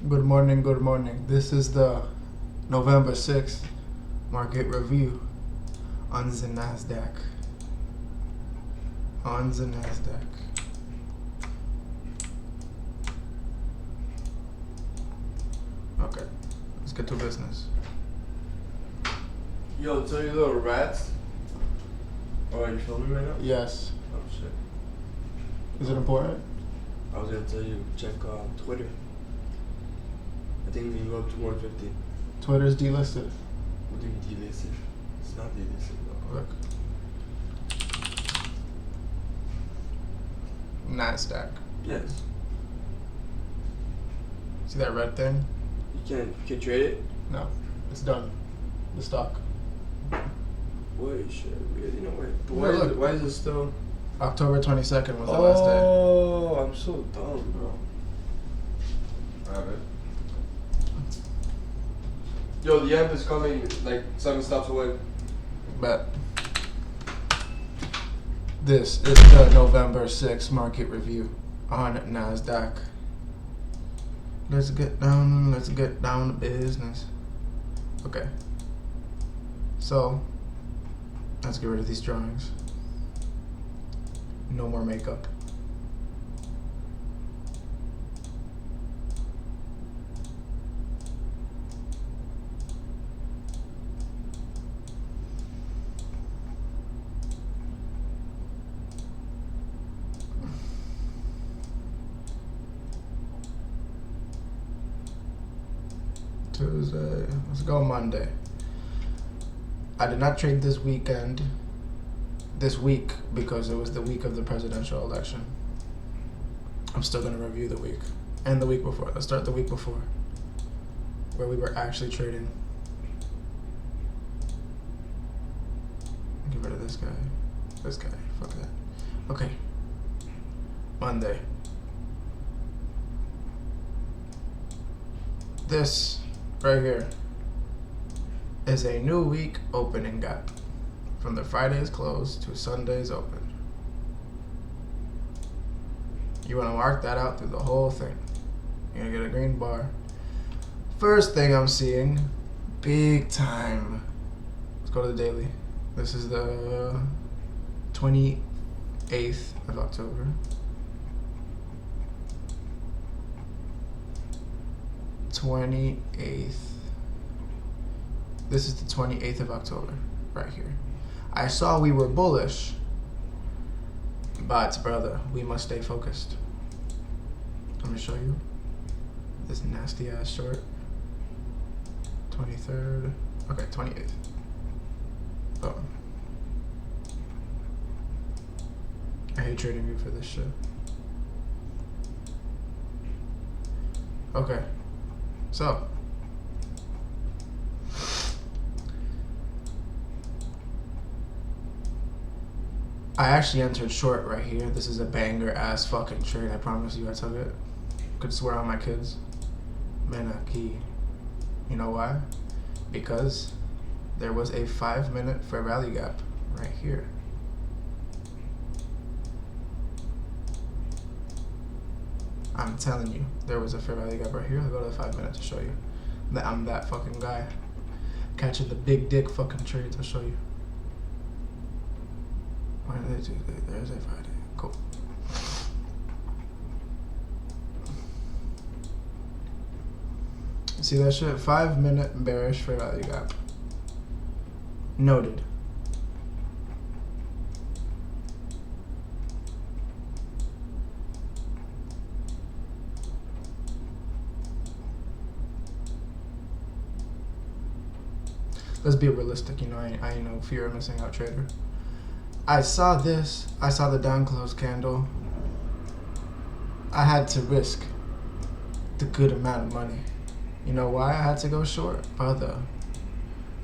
Good morning, good morning. This is the November 6th market review on the NASDAQ. Okay, let's get to business. Yo, tell you little rats. Oh, are you filming right now? Yes. Oh shit. Is it important? I was gonna tell you, check Twitter. I think we can go up to 150. Twitter's delisted. What do you mean delisted? It's not delisted though. Look. NASDAQ. Yes. See that red thing? You can trade it? No. It's done. The stock. Wait, shit, really? No way. But Yeah, why is it still? October 22nd was the last day. Oh, I'm so dumb, bro. Alright. Yo, the end is coming like 7 stops away. Bet. This is the November 6th market review on NASDAQ. Let's get down to business. Okay. So, let's get rid of these drawings. No more makeup. Tuesday. Let's go Monday. I did not trade this week because it was the week of the presidential election. I'm still going to review the week and the week before. Let's start the week before where we were actually trading. Get rid of this guy. Fuck that. Okay. Monday. This right here is a new week opening gap from the Friday's close to Sunday's open. You want to mark that out through the whole thing. You're going to get a green bar. First thing I'm seeing, big time. Let's go to the daily. This is the 28th of October. This is the 28th of October, right here. I saw we were bullish, but brother, we must stay focused. Let me show you this nasty ass short. 23rd, okay, 28th. Boom. I hate trading you for this shit. Okay, so I actually entered short right here. This is a banger ass fucking trade. I promise you I took it. Could swear on my kids. Menaki. You know why? Because there was a 5-minute fair value gap right here. I'm telling you, there was a fair value gap right here. I'll go to the 5 minutes to show you that I'm that fucking guy. Catching the big dick fucking trades, I'll show you. Wednesday, Tuesday, Thursday, Friday. Cool. See that shit? 5-minute bearish fair value gap. Noted. Let's be realistic, you know, I ain't no fear of missing out trader. I saw this, I saw the down close candle. I had to risk the good amount of money. You know why I had to go short? Brother,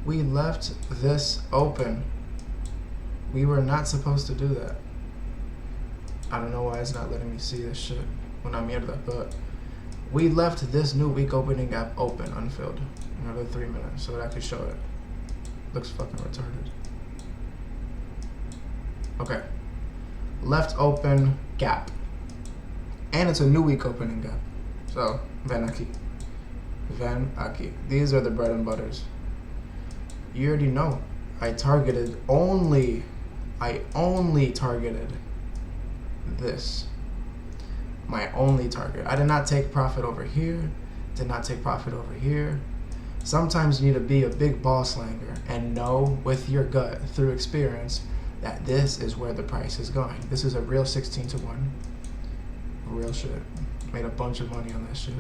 we left this open. We were not supposed to do that. I don't know why it's not letting me see this shit when I'm here, but we left this new week opening gap open, unfilled. Another 3 minutes so that I could show it. Looks fucking retarded. Okay. Left open gap. And it's a new week opening gap. So, ven aquí. Van Aki. These are the bread and butters. You already know. I only targeted this. My only target. I did not take profit over here. Did not take profit over here. Sometimes you need to be a big ball slanger and know with your gut through experience that this is where the price is going. This is a real 16 to 1. Real shit. Made a bunch of money on that shit.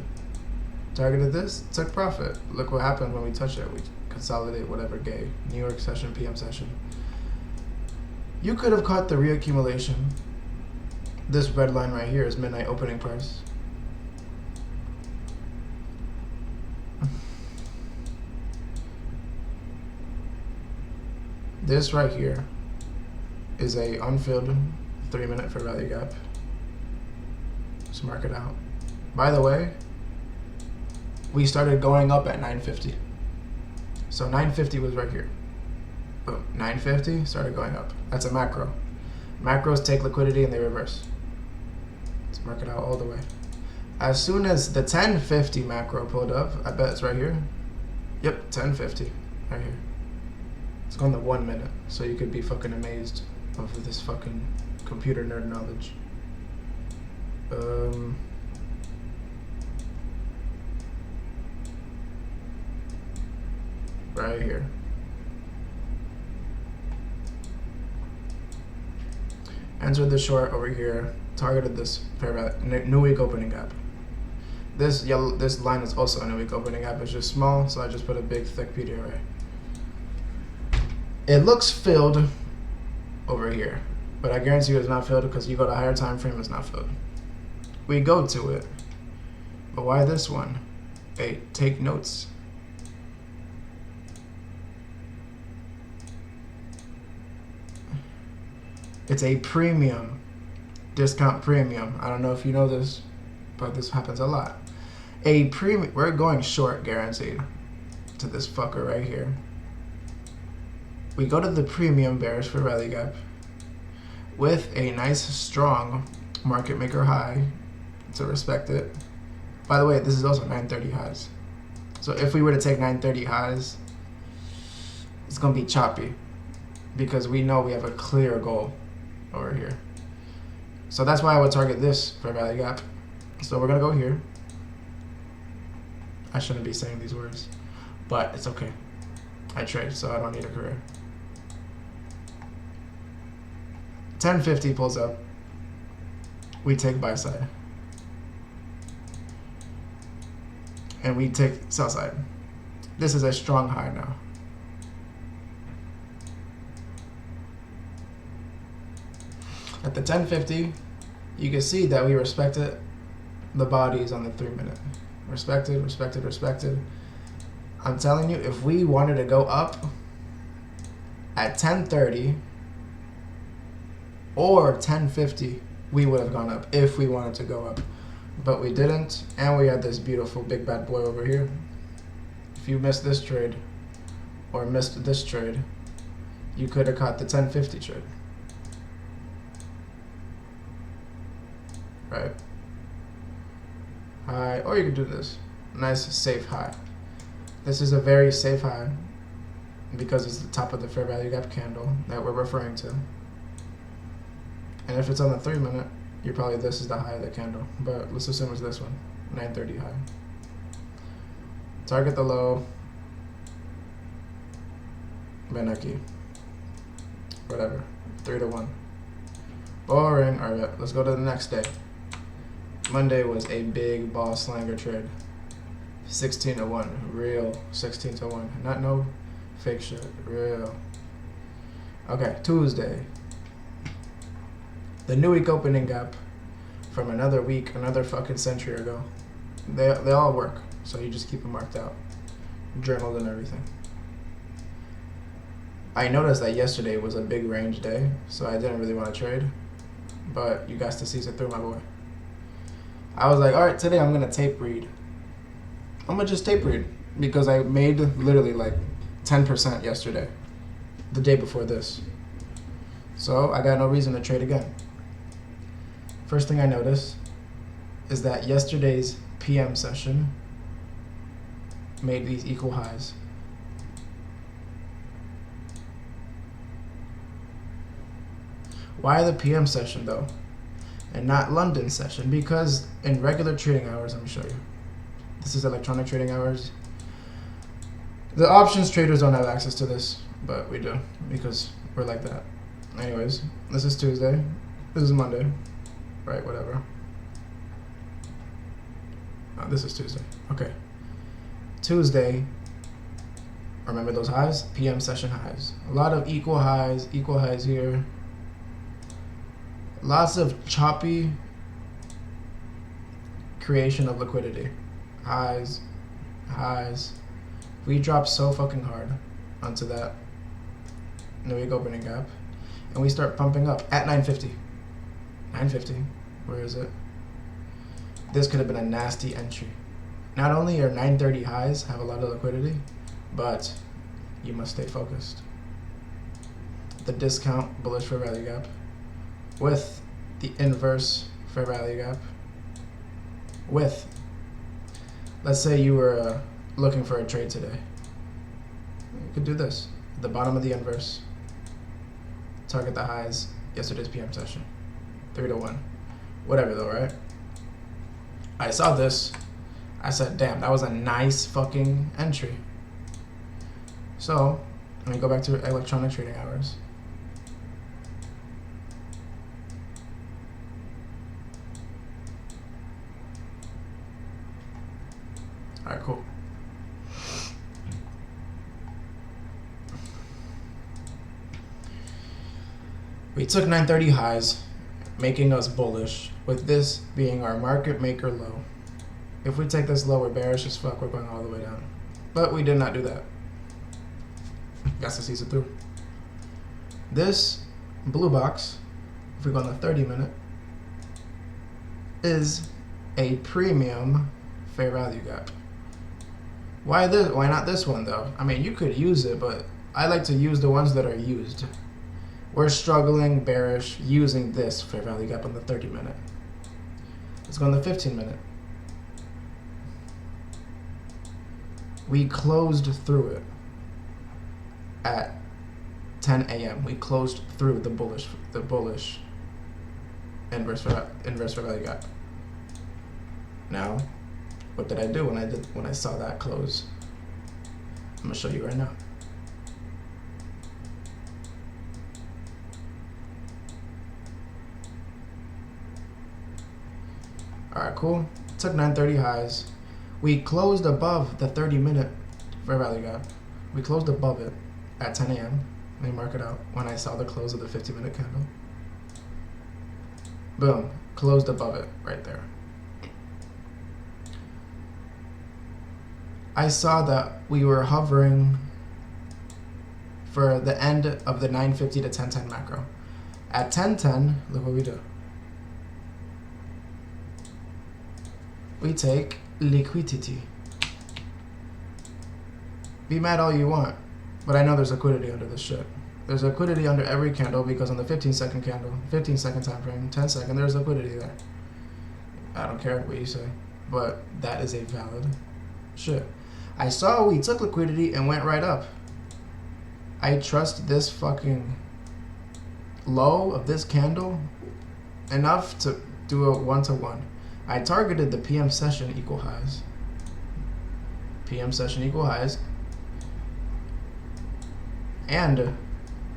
Targeted this, took profit. Look what happened when we touch it. We consolidate whatever gay. New York session, PM session. You could have caught the reaccumulation. This red line right here is midnight opening price. This right here is a unfilled 3-minute fair value gap. Let's mark it out. By the way, we started going up at 950. So 950 was right here. Boom, 950 started going up. That's a macro. Macros take liquidity and they reverse. Let's mark it out all the way. As soon as the 1050 macro pulled up, I bet it's right here. Yep, 1050, right here. It's going to 1 minute, so you could be fucking amazed of this fucking computer nerd knowledge. Right here. Entered the short over here, targeted this fair value, new week opening gap. This line is also a new week opening gap. It's just small, so I just put a big thick PDRA. It looks filled over here, but I guarantee you it's not filled because you go to higher time frame, it's not filled. We go to it, but why this one? Hey, take notes. It's a premium, discount premium. I don't know if you know this, but this happens a lot. A premium, we're going short guaranteed to this fucker right here. We go to the premium bearish fair value gap with a nice strong market maker high to respect it. By the way, this is also 930 highs. So if we were to take 930 highs, it's gonna be choppy because we know we have a clear goal over here. So that's why I would target this fair value gap. So we're gonna go here. I shouldn't be saying these words, but it's okay. I trade, so I don't need a career. 1050 pulls up. We take buy side. And we take sell side. This is a strong high now. At the 1050, you can see that we respected the bodies on the 3-minute. Respected, respected, respected. I'm telling you, if we wanted to go up at 1030 or 1050, we would have gone up if we wanted to go up. But we didn't, and we had this beautiful big bad boy over here. If you missed this trade or missed this trade, you could have caught the 1050 trade. Right? High, or you could do this. Nice safe high. This is a very safe high because it's the top of the fair value gap candle that we're referring to. And if it's on the 3-minute, this is the high of the candle. But let's assume it's this one, 930 high. Target the low. Benaki. Whatever. 3 to 1. Boring. Alright, let's go to the next day. Monday was a big ball slanger trade. 16 to 1. Real 16 to 1. Not no fake shit. Real. Okay, Tuesday. The new week opening gap from another week, another fucking century ago. They all work, so you just keep them marked out, journaled and everything. I noticed that yesterday was a big range day, so I didn't really want to trade, but you guys to see it through, my boy. I was like, all right, today I'm gonna tape read. I'm gonna just tape read because I made literally like 10% yesterday, the day before this. So I got no reason to trade again. First thing I noticed is that yesterday's PM session made these equal highs. Why the PM session though, and not London session? Because in regular trading hours, let me show you. This is electronic trading hours. The options traders don't have access to this, but we do because we're like that. Anyways, this is Tuesday. This is Monday. Right, whatever. Oh, this is Tuesday. Okay. Tuesday. Remember those highs? PM session highs. A lot of equal highs here. Lots of choppy creation of liquidity. Highs. We dropped so fucking hard onto that Newegg opening gap. And we start pumping up at 950. 950. Where is it? This could have been a nasty entry. Not only are 930 highs have a lot of liquidity, but you must stay focused. The discount bullish fair value gap with the inverse fair value gap with, let's say you were looking for a trade today. You could do this. At the bottom of the inverse, target the highs, yesterday's PM session. 3 to 1. Whatever though, right? I saw this. I said, damn, that was a nice fucking entry. So, let me go back to electronic trading hours. Alright, cool. We took 930 highs, making us bullish, with this being our market maker low. If we take this low, we're bearish as fuck, we're going all the way down. But we did not do that. Got to see it through. This blue box, if we go on the 30-minute, is a premium fair value gap. Why this? Why not this one though? I mean, you could use it, but I like to use the ones that are used. We're struggling bearish using this fair value gap on the 30-minute. Let's go on the 15-minute. We closed through it at 10 a.m. We closed through the bullish inverse fair value gap. Now, what did I do when I saw that close? I'm gonna show you right now. Alright, cool. Took 930 highs. We closed above the 30-minute fair value gap. We closed above it at 10 a.m. Let me mark it out when I saw the close of the 50-minute candle. Boom. Closed above it right there. I saw that we were hovering for the end of the 950 to 1010 macro. At 1010, look what we do. We take liquidity. Be mad all you want, but I know there's liquidity under this shit. There's liquidity under every candle because on the 15-second candle, 15-second time frame, 10-second, there's liquidity there. I don't care what you say, but that is a valid shit. I saw we took liquidity and went right up. I trust this fucking low of this candle enough to do a 1-to-1. I targeted the PM session equal highs. PM session equal highs. And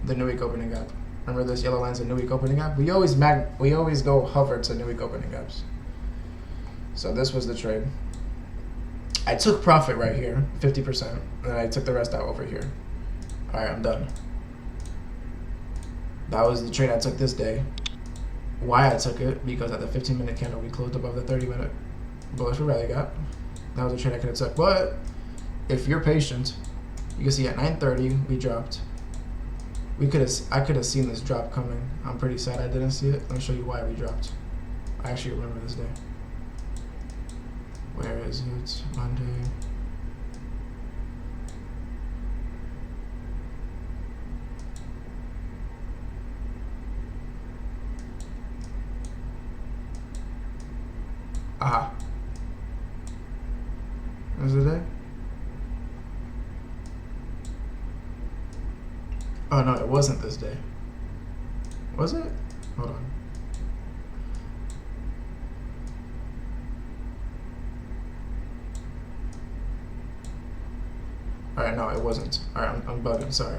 the Newegg opening gap. Remember this yellow line's a Newegg opening gap? We always go hover to Newegg opening gaps. So this was the trade. I took profit right here, 50%, and then I took the rest out over here. Alright, I'm done. That was the trade I took this day. Why I took it? Because at the 15-minute candle, we closed above the 30-minute bullish fair value gap. That was a trade I could have took. But if you're patient, you can see at 9:30 we dropped. I could have seen this drop coming. I'm pretty sad I didn't see it. Let me show you why we dropped. I actually remember this day. Where is it? Monday. Aha. Is it there? Oh no, it wasn't this day. Was it? Hold on. Alright, no, it wasn't. Alright, I'm bugging, sorry.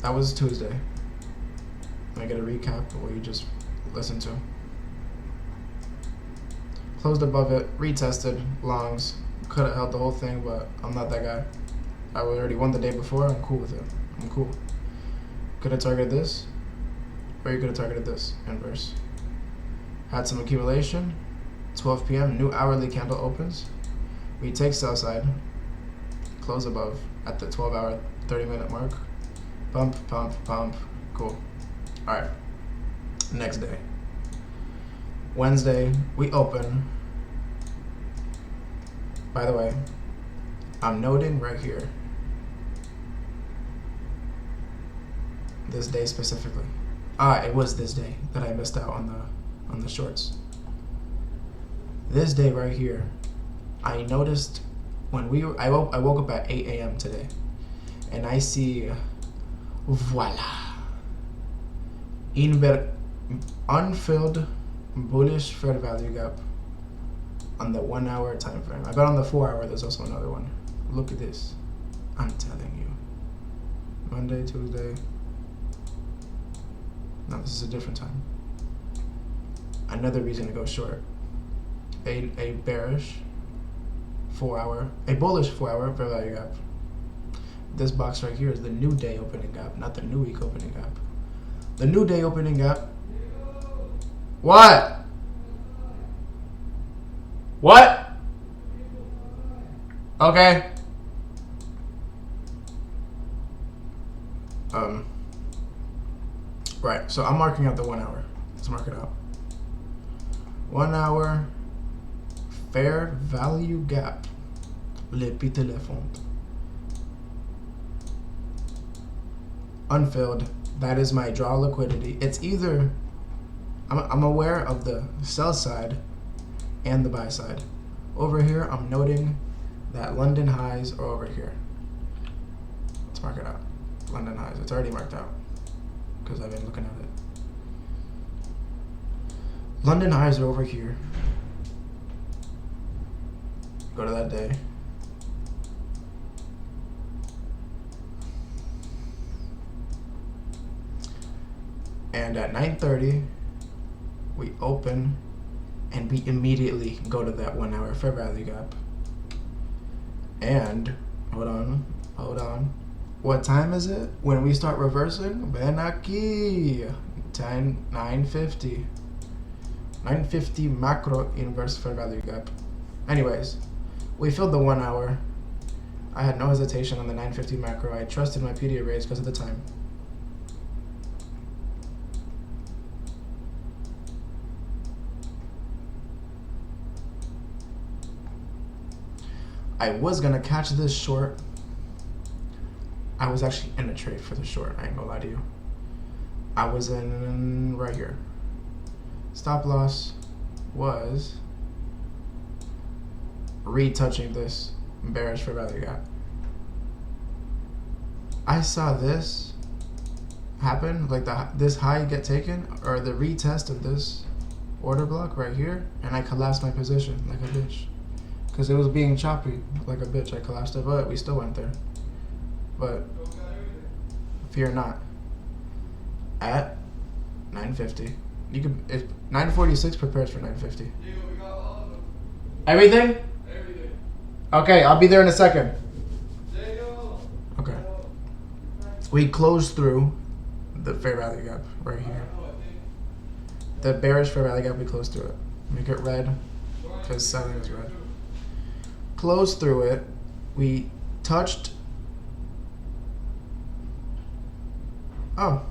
That was Tuesday. Let me get a recap of what you just listened to. Closed above it, retested, longs. Could have held the whole thing, but I'm not that guy. I already won the day before, I'm cool with it. I'm cool. Could have targeted this, or you could have targeted this, inverse. Had some accumulation, 12 p.m., new hourly candle opens. We take sell side, close above at the 12-hour, 30-minute mark. Pump, pump, pump, cool. Alright, next day. Wednesday, we open. By the way, I'm noting right here, this day specifically. It was this day that I missed out on the shorts. This day right here, I noticed when I woke up at 8 a.m. today, and I see, voila, unfilled bullish fair value gap on the 1 hour time frame. I bet on the 4 hour there's also another one. Look at this. I'm telling you. Monday, Tuesday. No, this is a different time. Another reason to go short. A bearish 4 hour, a bullish 4 hour fair value gap. This box right here is the new day opening gap, not the new week opening gap. The new day opening gap. What? What? Okay. Right, so I'm marking out the 1 hour. Let's mark it out. 1 hour fair value gap. Le petit téléphone. Unfilled. That is my draw liquidity. It's either I'm aware of the sell side and the buy side. Over here, I'm noting that London highs are over here. Let's mark it out. London highs. It's already marked out because I've been looking at it. London highs are over here. Go to that day. And at 9:30, we open and we immediately go to that 1 hour fair value gap. And hold on. What time is it when we start reversing? Ven aquí. 9:50. 9:50 macro inverse fair value gap. Anyways, we filled the 1 hour. I had no hesitation on the 9:50 macro. I trusted my PDA raise because of the time. I was gonna catch this short. I was actually in a trade for the short. I ain't gonna lie to you. I was in right here. Stop loss was retouching this bearish fair value gap. I saw this happen, like this high get taken, or the retest of this order block right here, and I collapsed my position like a bitch. Because it was being choppy like a bitch. I collapsed it, but we still went there. But fear not. At 9:50, you could. If 9:46 prepares for 9:50. Everything? Everything. Okay, I'll be there in a second. Okay. We closed through the fair value gap right here. The bearish fair value gap, we closed through it. Make it red, because selling is red. Closed through it. We touched. Oh,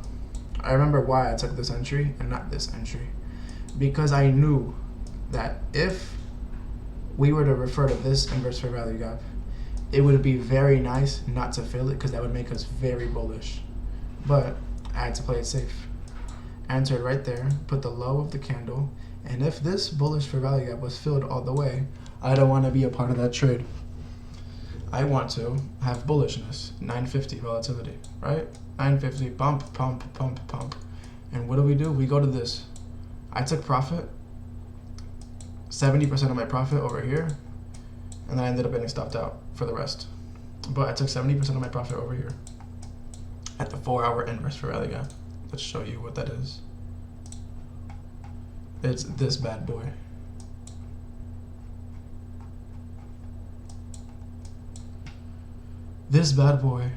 I remember why I took this entry and not this entry. Because I knew that if we were to refer to this inverse fair value gap, it would be very nice not to fill it because that would make us very bullish. But I had to play it safe. Entered right there, put the low of the candle, and if this bullish fair value gap was filled all the way, I don't want to be a part of that trade. I want to have bullishness, 950 volatility, right? 950, pump, pump, pump, pump. And what do? We go to this. I took profit, 70% of my profit over here, and then I ended up getting stopped out for the rest. But I took 70% of my profit over here at the 4-hour inverse for rally gap. Let's show you what that is. It's this bad boy. This bad boy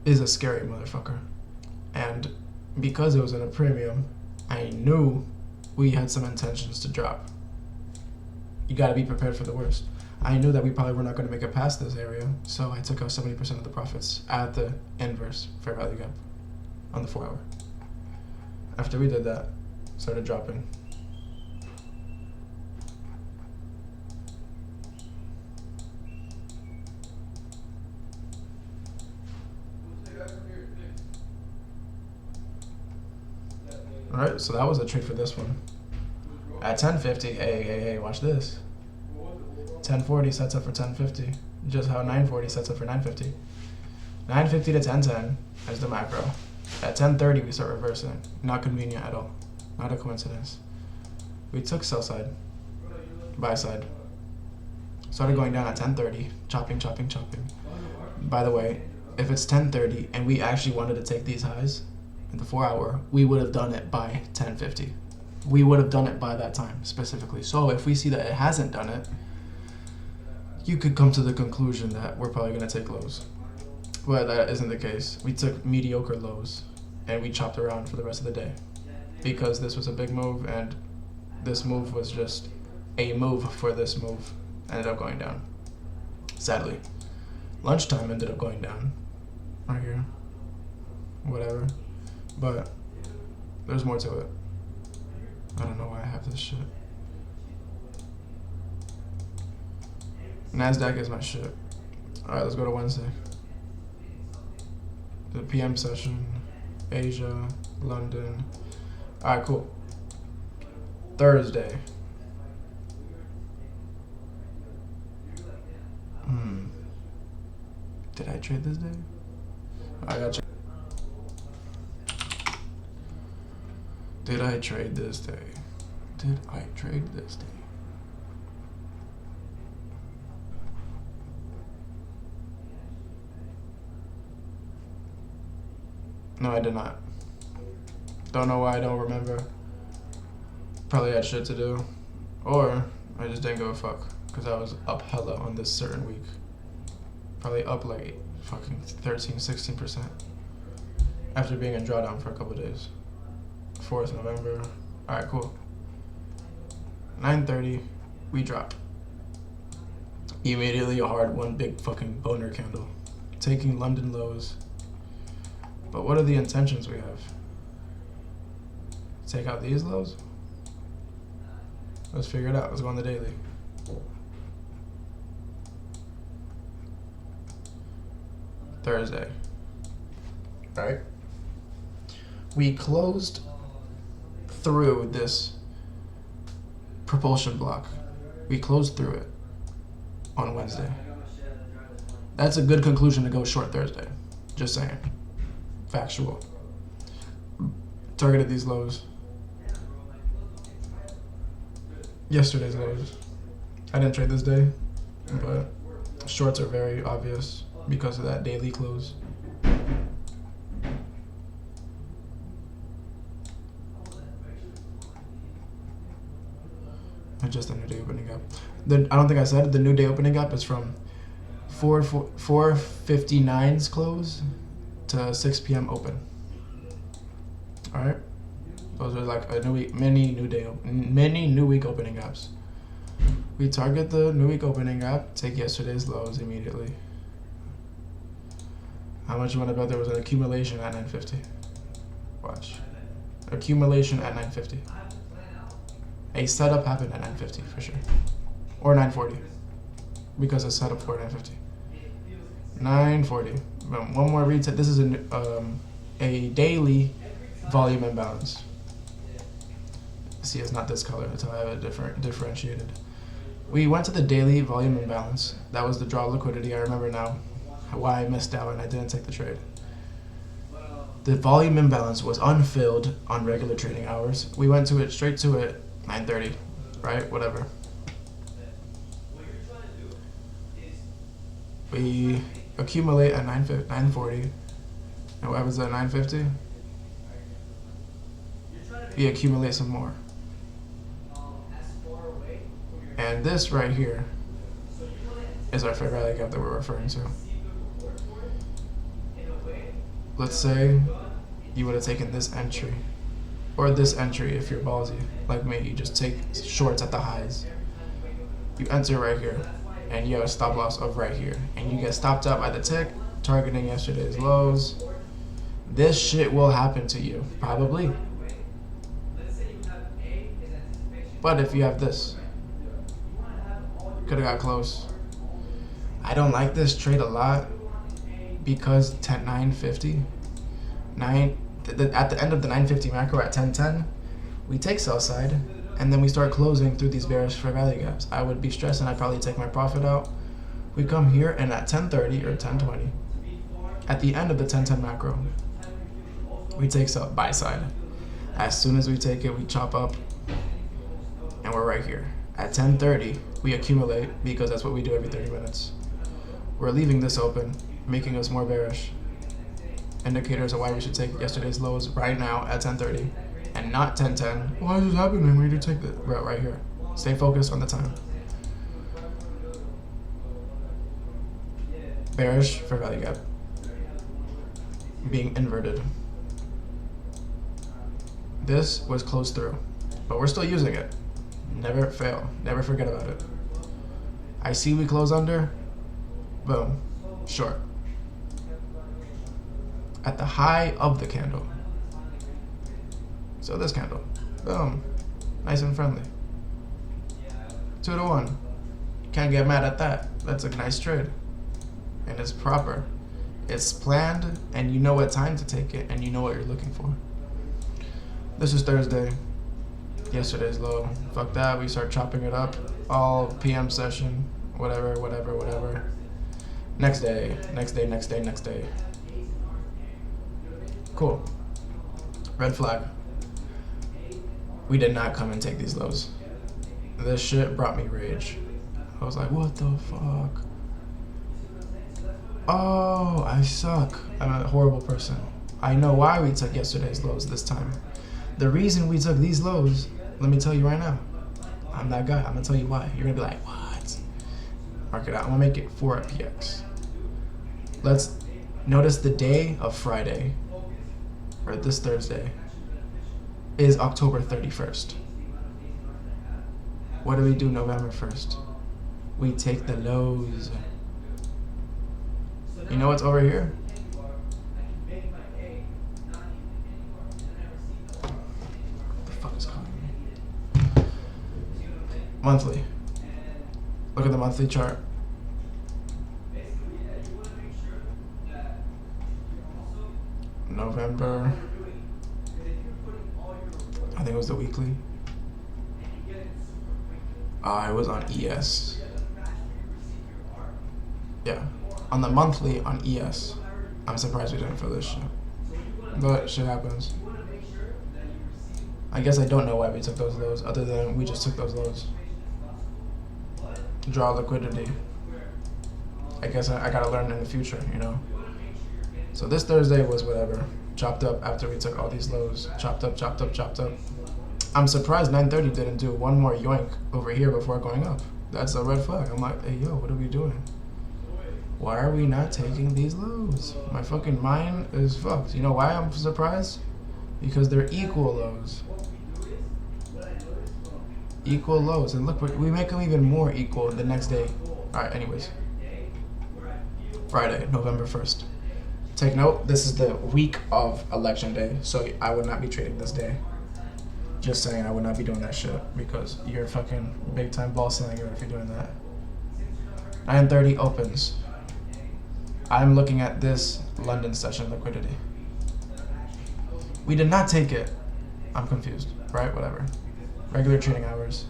is a scary motherfucker. And because it was in a premium, I knew we had some intentions to drop. You gotta be prepared for the worst. I knew that we probably were not gonna make it past this area, so I took out 70% of the profits at the inverse fair value gap on the 4-hour. After we did that, started dropping. Alright, so that was a trade for this one. At 1050, hey, watch this. 1040 sets up for 1050. Just how 940 sets up for 950. 950 to 1010 as the macro. At 1030, we start reversing. Not convenient at all. Not a coincidence. We took sell side, buy side. Started going down at 1030, chopping. By the way, if it's 1030 and we actually wanted to take these highs, in the 4-hour, we would have done it by 1050. We would have done it by that time specifically. So if we see that it hasn't done it, you could come to the conclusion that we're probably going to take lows. But that isn't the case. We took mediocre lows and we chopped around for the rest of the day because this was a big move and this move was just a move for this move. Ended up going down. Sadly. Lunchtime ended up going down. Right here. Whatever. But there's more to it. I don't know why I have this shit. NASDAQ is my shit. Alright, let's go to Wednesday. The PM session. Asia, London. Alright, cool. Thursday. Did I trade this day? I got you. Did I trade this day? Did I trade this day? No, I did not. Don't know why I don't remember. Probably had shit to do. Or I just didn't give a fuck. Because I was up hella on this certain week. Probably up like fucking 13, 16%. After being in drawdown for a couple days. 4th November. Alright, cool. 9:30, we drop. Immediately a hard one big fucking boner candle. Taking London lows. But what are the intentions we have? Take out these lows? Let's figure it out. Let's go on the daily. Thursday. Alright. We closed through this propulsion block. We closed through it on Wednesday. That's a good conclusion to go short Thursday. Just saying. Factual. Targeted these lows. Yesterday's lows. I didn't trade this day, but shorts are very obvious because of that daily close. Just the new day opening gap. I don't think I said the new day opening gap is from 4:59's close to 6 p.m. open. All right, those are like a new week, many new week opening gaps. We target the new week opening gap, take yesterday's lows immediately. How much you want to bet there was an accumulation at 950? Watch, accumulation at 950. A setup happened at 950 for sure, or 940, because it's set up for 950. 940. One more retest. This is a daily volume imbalance. See, it's not this color. That's how I have it differentiated. We went to the daily volume imbalance. That was the draw liquidity. I remember now why I missed out and I didn't take the trade. The volume imbalance was unfilled on regular trading hours. We went to it straight to it 9:30, right? Whatever. We accumulate at 9:40. And what happens at 9:50? We accumulate some more. And this right here is our fair value gap that we're referring to. Let's say you would have taken this entry, or this entry if you're ballsy like me. You just take shorts at the highs. You enter right here, and you have a stop loss of right here, and you get stopped out by the tick, targeting yesterday's lows. This shit will happen to you, probably. But if you have this, could have got close. I don't like this trade a lot because 950, at the end of the 950 macro at 1010, we take sell side and then we start closing through these bearish fair value gaps. I would be stressed and I'd probably take my profit out. We come here and at 1030 or 1020, at the end of the 1010 macro, we take sell buy side. As soon as we take it, we chop up and we're right here. At 10:30, we accumulate because that's what we do every 30 minutes. We're leaving this open, making us more bearish. Indicators of why we should take yesterday's lows right now at 10:30 and not 10:10. Why is this happening? We need to take the route right here. Stay focused on the time. Bearish fair value gap being inverted. This was closed through, but we're still using it. Never fail. Never forget about it. I see we close under. Boom. Short. At the high of the candle. So this candle. Boom. Nice and friendly. 2-to-1. Can't get mad at that. That's a nice trade. And it's proper. It's planned, and you know what time to take it, and you know what you're looking for. This is Thursday. Yesterday's low. Fuck that. We start chopping it up. All PM session. Whatever. Next day. Cool. Red flag. We did not come and take these lows. This shit brought me rage. I was like, what the fuck? Oh, I suck. I'm a horrible person. I know why we took yesterday's lows this time. The reason we took these lows, let me tell you right now. I'm that guy. I'm gonna tell you why. You're gonna be like, what? Mark it out. I'm gonna make it 4 at PX. Let's notice the day of Friday, or this Thursday, is October 31st. What do we do November 1st? We take the lows. You know what's over here? What the fuck is calling me? Monthly. Look at the monthly chart. November. I think it was the weekly. It was on ES. Yeah. On the monthly on ES. I'm surprised we didn't fill this shit. But shit happens. I guess I don't know why we took those lows, other than we just took those lows. Draw liquidity. I guess I gotta learn in the future, you know? So this Thursday was whatever. Chopped up after we took all these lows. Chopped up. I'm surprised 930 didn't do one more yoink over here before going up. That's a red flag. I'm like, hey, yo, what are we doing? Why are we not taking these lows? My fucking mind is fucked. You know why I'm surprised? Because they're equal lows. Equal lows. And look, we make them even more equal the next day. Alright, anyways. Friday, November 1st. Take note, this is the week of election day, so I would not be trading this day. Just saying, I would not be doing that shit because you're fucking big time ball slinger if you're doing that. 9:30 opens. I'm looking at this London session liquidity. We did not take it. I'm confused, right? Whatever. Regular trading hours.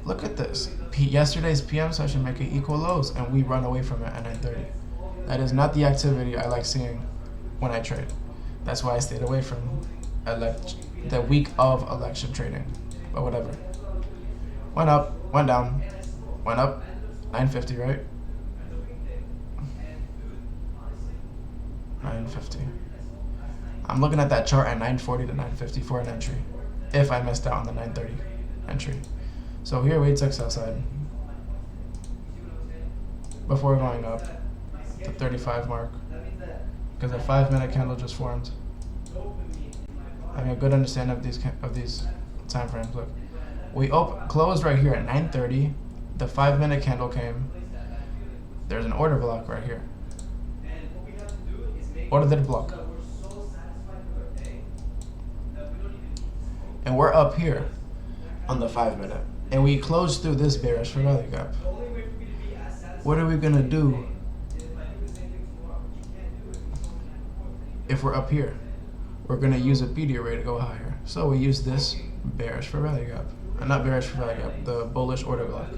Look at this. Yesterday's PM session making equal lows, and we run away from it at 9:30. That is not the activity I like seeing when I trade. That's why I stayed away from the week of election trading. But whatever. Went up, went down, went up, 950, right? 950. I'm looking at that chart at 940 to 950 for an entry, if I missed out on the 930 entry. So here we took sell side before going up to 35 mark, because a 5-minute candle just formed. Having a good understanding of these time frames. Look, we closed right here at 9:30. The 5-minute candle came. There's an order block right here. Order did block. And we're up here on the 5-minute. And we closed through this bearish fair value gap. What are we going to do if we're up here? We're going to use a PD array to go higher. So we use this bearish fair value gap. Not bearish fair value gap, the bullish order block.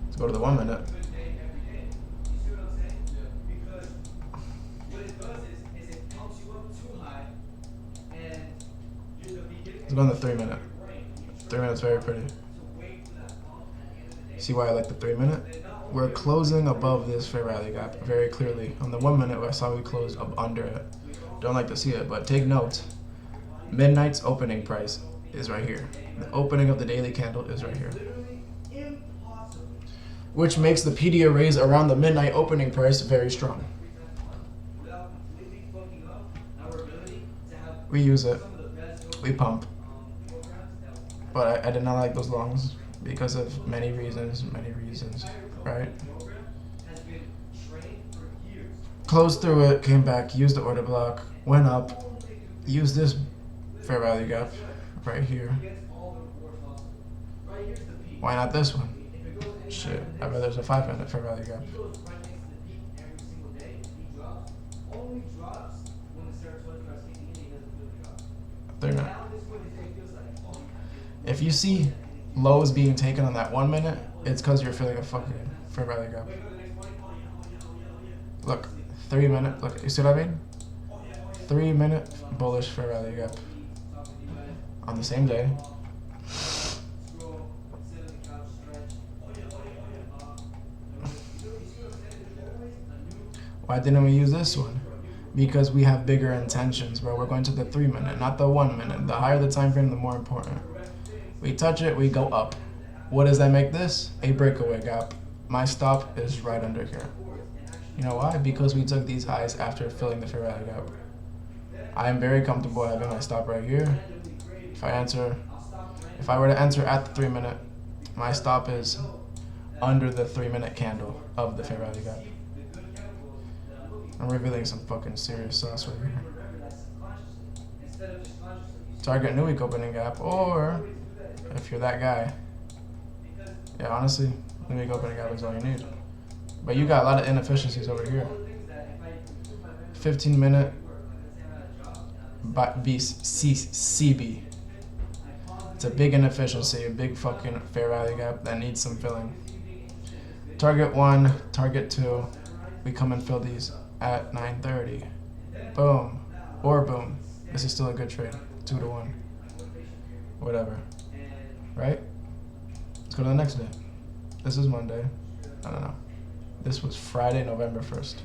Let's go to the 1 minute. Let's go on the 3 minute. 3 minutes very pretty. See why I like the 3 minute? We're closing above this fair value gap very clearly. On the 1 minute, I saw we closed up under it. Don't like to see it, but take note. Midnight's opening price is right here. The opening of the daily candle is right here. Which makes the PD arrays around the midnight opening price very strong. We use it. We pump. But I did not like those longs because of many reasons, right? Closed through it, came back, used the order block, went up, used this fair value gap right here. Why not this one? Shit, I bet there's a 5-minute fair value gap. If you see lows being taken on that 1 minute, it's because you're feeling a fucking fair value gap. Look, 3 minute, look, you see what I mean? 3 minute bullish fair value gap on the same day. Why didn't we use this one? Because we have bigger intentions, bro. We're going to the 3 minute, not the 1 minute. The higher the time frame, the more important. We touch it, we go up. What does that make this? A breakaway gap. My stop is right under here. You know why? Because we took these highs after filling the fair value gap. I am very comfortable having my stop right here. If I were to enter at the 3 minute, my stop is under the 3 minute candle of the fair value gap. I'm revealing some fucking serious sauce right here. Target new week opening gap, or if you're that guy, yeah, honestly, new week opening gap is all you need. But you got a lot of inefficiencies over here. 15 minute CB. It's a big inefficiency, a big fucking fair value gap that needs some filling. Target 1, target 2, we come and fill these at 9:30. Boom. Or boom. This is still a good trade. 2 to 1. Whatever. Right? Let's go to the next day. This is Monday. I don't know. This was Friday, November 1st.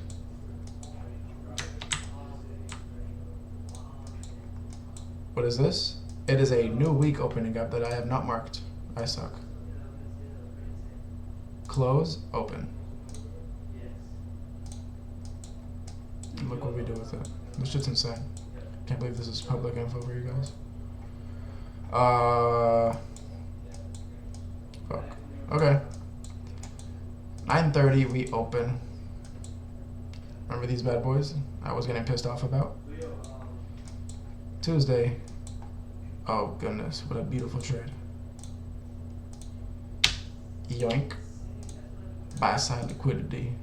What is this? It is a new week opening gap that I have not marked. I suck. Close, open. Look what we do with it. This shit's insane. Can't believe this is public info for you guys. Fuck. Okay. 9:30 we open. Remember these bad boys I was getting pissed off about? Tuesday. Oh goodness, what a beautiful trade. Yoink. Buy side liquidity.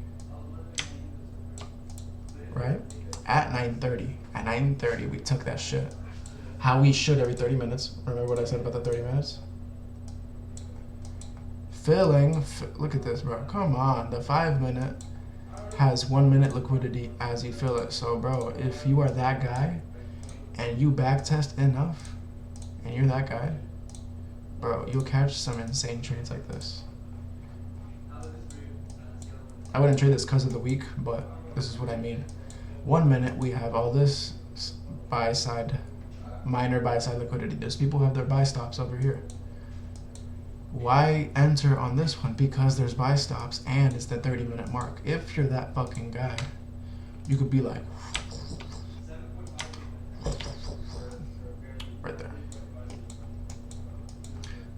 Right? At 9:30. At 9:30 we took that shit. How we should every 30 minutes. Remember what I said about the 30 minutes? filling. Look at this, bro. Come on. The 5 minute has 1 minute liquidity as you fill it. So, bro, if you are that guy and you backtest enough and you're that guy, bro, you'll catch some insane trades like this. I wouldn't trade this because of the week, but this is what I mean. 1 minute, we have all this buy side, minor buy side liquidity. There's people who have their buy stops over here. Why enter on this one? Because there's buy stops and it's the 30-minute mark. If you're that fucking guy, you could be like, right there.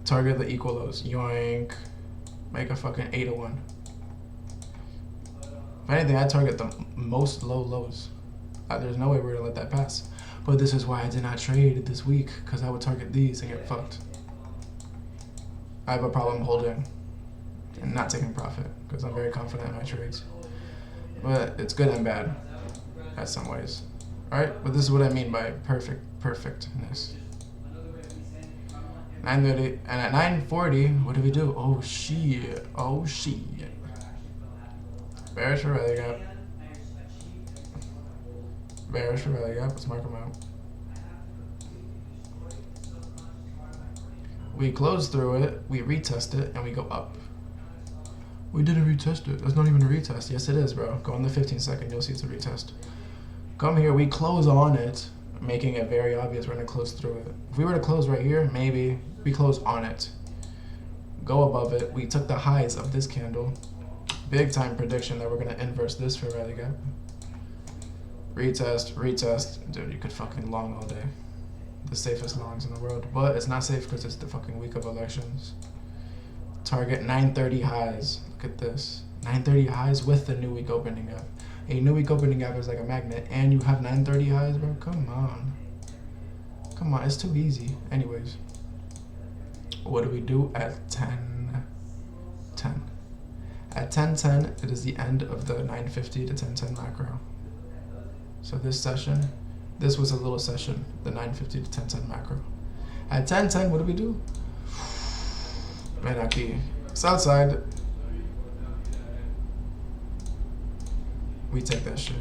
Target the equal lows. Yoink. Make a fucking 8-1. If anything, I target the most low lows. There's no way we're gonna let that pass. But this is why I did not trade this week, because I would target these and get fucked. I have a problem holding and not taking profit because I'm very confident in my trades. But it's good and bad in some ways. Alright, but this is what I mean by perfectness. 9:30 and at 9:40, what do we do? Oh shit. Oh shit. Bearish for rally gap. Bearish for rally gap. Let's mark them out. We close through it, we retest it, and we go up. We didn't retest it. That's not even a retest. Yes, it is, bro. Go on the 15-second. You'll see it's a retest. Come here. We close on it, making it very obvious we're going to close through it. If we were to close right here, maybe. We close on it. Go above it. We took the highs of this candle. Big time prediction that we're going to inverse this for rally gap. Retest, retest. Dude, you could fucking long all day. The safest longs in the world. But it's not safe because it's the fucking week of elections. Target 9:30 highs. Look at this. 9:30 highs with the new week opening gap. A new week opening gap is like a magnet. And you have 9:30 highs, bro? Come on. Come on. It's too easy. Anyways. What do we do at 10:10? At 10:10, it is the end of the 9:50 to 10:10 macro. So this session, this was a little session, the 9:50 to 10:10 macro. At 10:10, what do we do? Menaki. South side. We take that shit.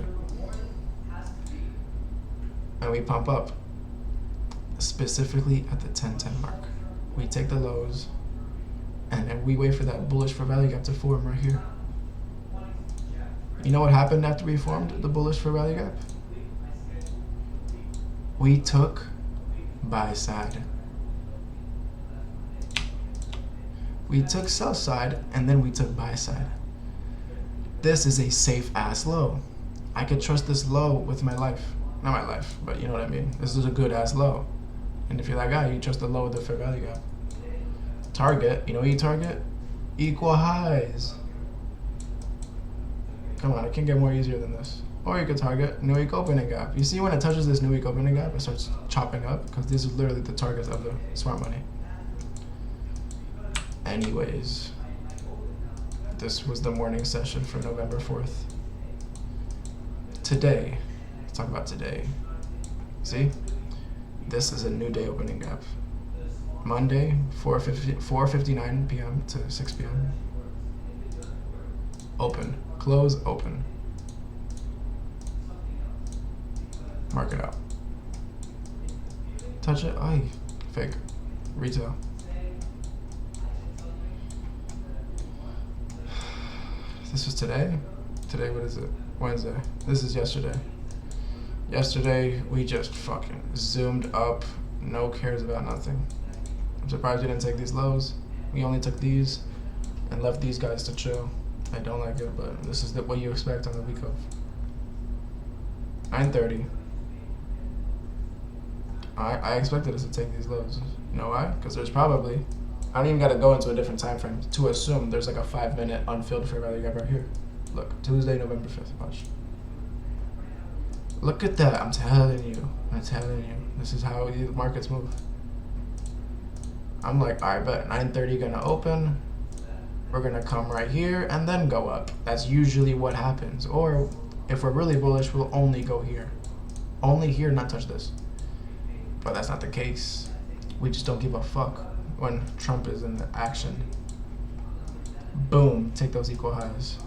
And we pump up. Specifically at the 10:10 mark. We take the lows. And then we wait for that bullish for value gap to form right here. You know what happened after we formed the bullish for value gap? We took buy side. We took sell side and then we took buy side. This is a safe ass low. I could trust this low with my life. Not my life, but you know what I mean. This is a good ass low. And if you're that guy, you trust the low of the fair value gap. Target, you know what you target? Equal highs. Come on, it can get more easier than this. Or you could target new week opening gap. You see when it touches this new week opening gap, it starts chopping up because these are literally the targets of the smart money. Anyways, this was the morning session for November 4th. Today, let's talk about today. See, this is a new day opening gap. Monday, 4:59 p.m. to 6 p.m. Open, close, open. Mark it out. Touch it. Aye. Fake. Retail. This was today? Today, what is it? Wednesday. This is yesterday. Yesterday, we just fucking zoomed up. No cares about nothing. I'm surprised we didn't take these lows. We only took these and left these guys to chill. I don't like it, but this is what you expect on the week of. 9:30. I expected us to take these lows. You know why? Because there's probably, I don't even got to go into a different time frame to assume there's like a 5-minute unfilled fair value gap right here. Look, Tuesday, November 5th. Watch. Look at that. I'm telling you. I'm telling you. This is how the markets move. I'm like, all right, bet 9:30 gonna open. We're gonna come right here and then go up. That's usually what happens. Or if we're really bullish, we'll only go here. Only here, not touch this. But that's not the case. We just don't give a fuck when Trump is in action. Boom, take those equal highs.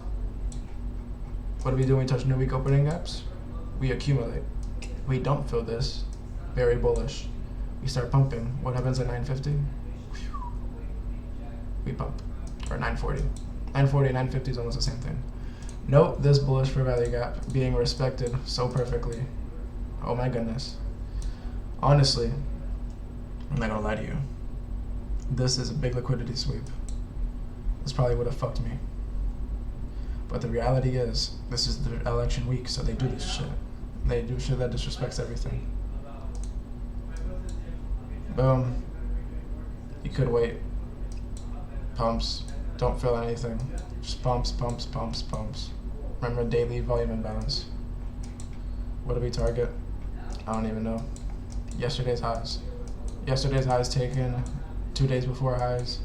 What do we do when we touch new week opening gaps? We accumulate. We don't fill this. Very bullish. We start pumping. What happens at 950? We pump. Or 940. 940, 950 is almost the same thing. Note this bullish for value gap being respected so perfectly. Oh my goodness. Honestly, I'm not gonna lie to you. This is a big liquidity sweep. This probably would have fucked me. But the reality is, this is the election week, so they do this shit. They do shit that disrespects everything. Boom. You could wait. Pumps. Don't feel anything. Just pumps, pumps, pumps, pumps. Remember daily volume imbalance. What do we target? I don't even know. Yesterday's highs. Yesterday's highs taken 2 days before highs.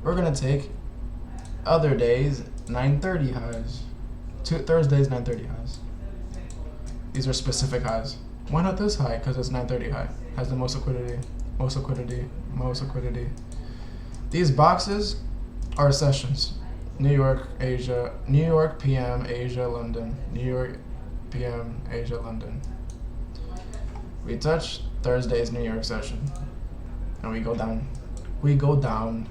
We're gonna take other days 9:30 highs. Thursday's 9:30 highs. These are specific highs. Why not this high? Because it's 9:30 high. Has the most liquidity, most liquidity, most liquidity. These boxes are sessions. New York, Asia, New York PM, Asia, London. New York PM, Asia, London. We touch Thursday's New York session. And we go down. We go down.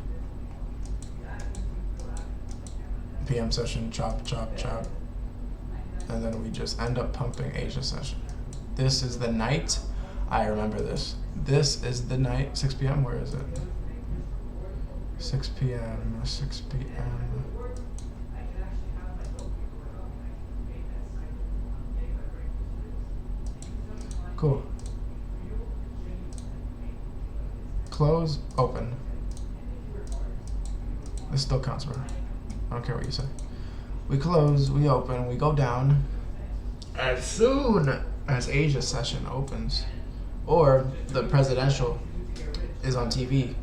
PM session, chop, chop, chop. And then we just end up pumping Asia session. This is the night. I remember this. This is the night. 6 p.m. Where is it? 6 p.m. 6 p.m. Cool. Close, open. This still counts, bro. I don't care what you say. We close, we open, we go down. As soon as Asia session opens, or the presidential is on TV.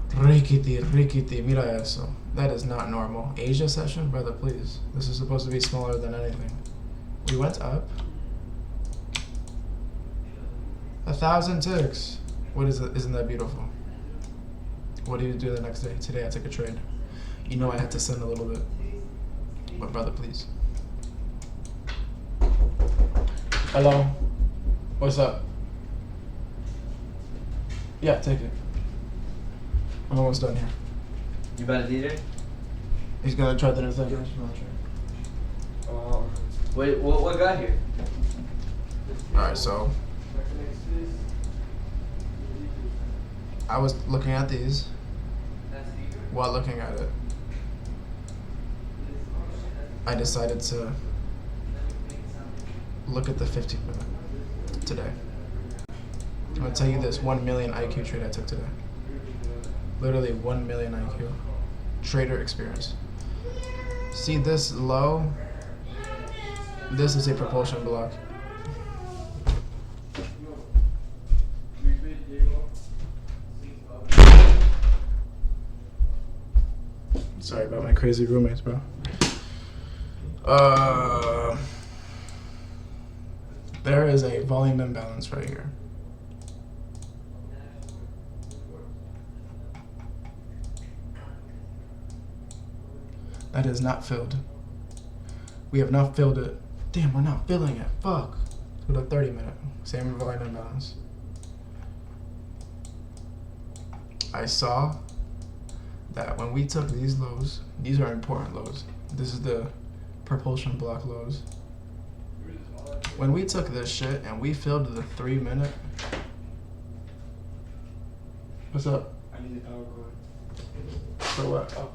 Rikiti, mira eso. That is not normal. Asia session? Brother, please. This is supposed to be smaller than anything. We went up. 1,000 ticks. What is it? Isn't that beautiful? What do you do the next day? Today I took a trade. You know I had to send a little bit. But brother, please. Hello? What's up? Yeah, take it. I'm almost done here. You about to do it? He's gonna try the new thing. Wait, what got here? Alright, so I was looking at these while looking at it. I decided to look at the 15 minute today. I'm gonna tell you this 1 million IQ trade I took today. Literally 1 million IQ. Trader experience. See this low? This is a propulsion block. Sorry about my crazy roommates, bro. There is a volume imbalance right here. That is not filled. We have not filled it. Damn, we're not filling it. Fuck. Let's go to 30 minute. Same volume imbalance. I saw that when we took these lows, these are important lows. This is the propulsion block lows. When we took this shit and we filled the 3 minute. What's up? I need the power cord. For what? Oh.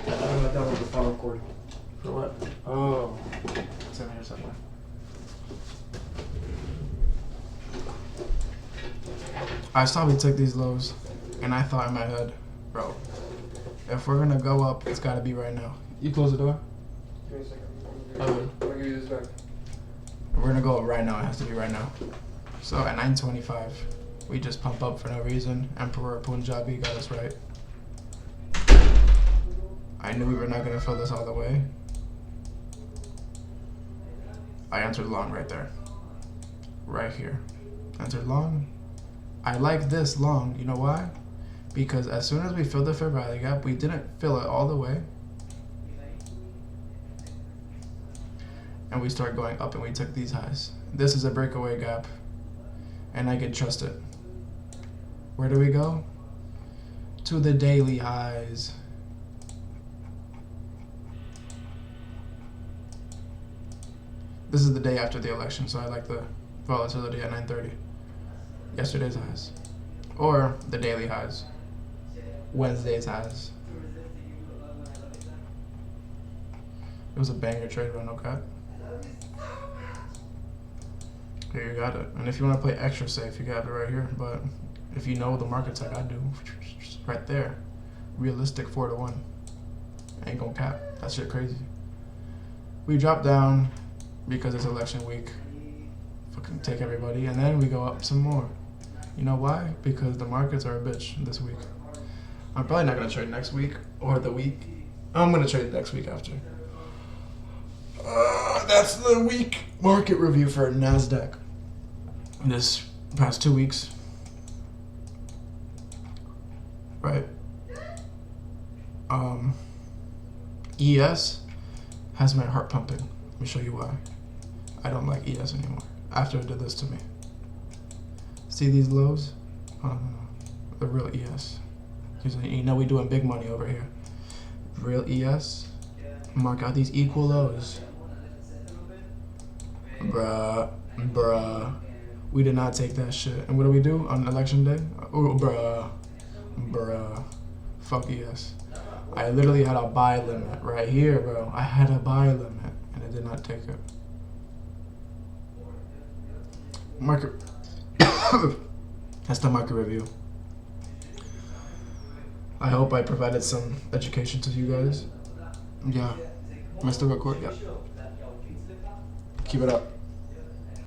I thought that was the power cord. For what? Oh. It's in here somewhere. I saw we took these lows, and I thought in my head, bro, if we're gonna go up, it's gotta be right now. You close the door? Give me a second. Oh. I'll give you this back. If we're gonna go up right now, it has to be right now. So at 9:25, we just pump up for no reason. Emperor Punjabi got us right. I knew we were not gonna fill this all the way. I entered long right there. Right here. Entered long. I like this long. You know why? Because as soon as we filled the fair value gap, we didn't fill it all the way. And we start going up and we took these highs. This is a breakaway gap. And I can trust it. Where do we go? To the daily highs. This is the day after the election, so I like the volatility at 9:30. Yesterday's highs. Or the daily highs. Wednesday's highs. It was a banger trade run, okay? Here you got it. And if you want to play extra safe, you got it right here. But if you know the markets like I do, right there, realistic 4-1. Ain't gonna cap. That shit crazy. We drop down because it's election week. Fucking take everybody, and then we go up some more. You know why? Because the markets are a bitch this week. I'm probably not gonna trade next week or the week. I'm gonna trade next week after. That's the week market review for NASDAQ. This past 2 weeks. Right. ES has my heart pumping. Let me show you why. I don't like ES anymore after it did this to me. See these lows? Oh, no. The real ES. You know we doing big money over here. Real ES. Mark out these equal lows. Bruh. We did not take that shit. And what do we do on election day? Oh, bruh. Fuck ES. I literally had a buy limit right here, bro. I had a buy limit, and it did not take it. Market. That's the market review. I hope I provided some education to you guys. Yeah. Am I still recording? Yeah. Keep it up.